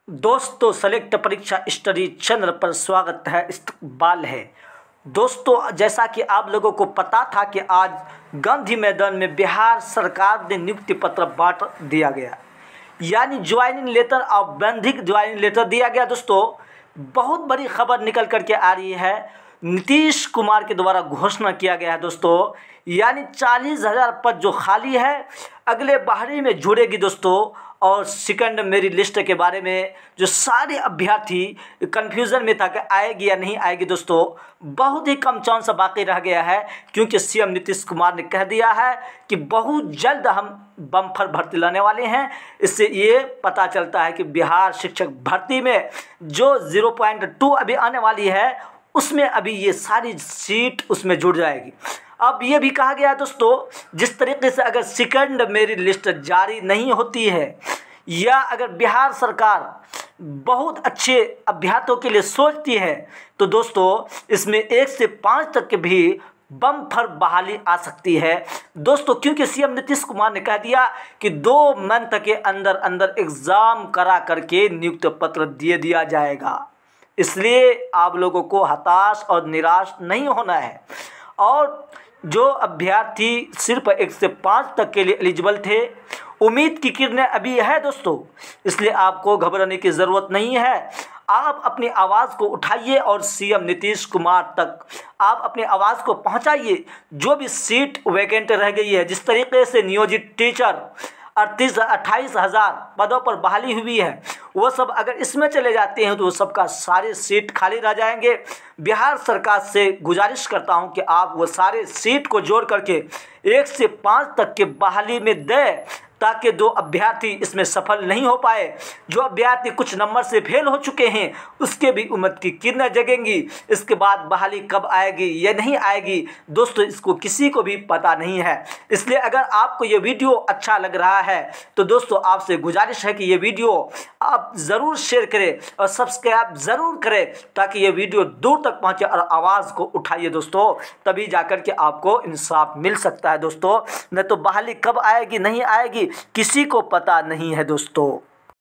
दोस्तों, सेलेक्ट परीक्षा study channel पर स्वागत है, इस्तकबाल है। दोस्तों, जैसा कि आप लोगों को पता था कि आज गांधी मैदान में बिहार सरकार ने नियुक्ति पत्र बांट दिया गया, यानी ज्वाइनिंग लेटर और बंधिक ज्वाइनिंग लेटर दिया गया। दोस्तों, बहुत बड़ी खबर निकल करके आ रही है। नीतीश कुमार के द्वारा घोषणा किया गया है दोस्तों, यानी 40,000 पद जो खाली है अगले बहाली में जुड़ेगी दोस्तों। और सेकंड मेरिट लिस्ट के बारे में जो सारे अभ्यर्थी कन्फ्यूज़न में था कि आएगी या नहीं आएगी दोस्तों, बहुत ही कम चांस बाकी रह गया है, क्योंकि सीएम नीतीश कुमार ने कह दिया है कि बहुत जल्द हम बम्पर भर्ती लाने वाले हैं। इससे ये पता चलता है कि बिहार शिक्षक भर्ती में जो 0.2 अभी आने वाली है उसमें अभी ये सारी सीट उसमें जुड़ जाएगी। अब ये भी कहा गया है दोस्तों, जिस तरीके से अगर सेकंड मेरिट लिस्ट जारी नहीं होती है या अगर बिहार सरकार बहुत अच्छे अभ्यर्थियों के लिए सोचती है तो दोस्तों इसमें 1 से 5 तक के भी बम्पर बहाली आ सकती है दोस्तों, क्योंकि सीएम नीतीश कुमार ने कह दिया कि 2 मंथ के अंदर अंदर एग्ज़ाम करा करके नियुक्ति पत्र दे दिया जाएगा। इसलिए आप लोगों को हताश और निराश नहीं होना है। और जो अभ्यर्थी सिर्फ 1 से 5 तक के लिए एलिजिबल थे, उम्मीद की किरणें अभी है दोस्तों, इसलिए आपको घबराने की ज़रूरत नहीं है। आप अपनी आवाज़ को उठाइए और सीएम नीतीश कुमार तक आप अपनी आवाज़ को पहुंचाइए। जो भी सीट वैकेंट रह गई है, जिस तरीके से नियोजित टीचर 28,000 पदों पर बहाली हुई है, वो सब अगर इसमें चले जाते हैं तो वो सबका सारे सीट खाली रह जाएंगे। बिहार सरकार से गुजारिश करता हूं कि आप वो सारे सीट को जोड़ करके 1 से 5 तक के बहाली में दें, ताकि 2 अभ्यर्थी इसमें सफल नहीं हो पाए। जो अभ्यर्थी कुछ नंबर से फेल हो चुके हैं उसके भी उम्मीद की किरणें जगेंगी। इसके बाद बहाली कब आएगी या नहीं आएगी दोस्तों, इसको किसी को भी पता नहीं है। इसलिए अगर आपको ये वीडियो अच्छा लग रहा है तो दोस्तों आपसे गुजारिश है कि ये वीडियो आप ज़रूर शेयर करें और सब्सक्राइब ज़रूर करें, ताकि ये वीडियो दूर तक पहुँचे और आवाज़ को उठाइए दोस्तों, तभी जाकर के आपको इंसाफ मिल सकता है दोस्तों। नहीं तो बहाली कब आएगी नहीं आएगी किसी को पता नहीं है दोस्तों।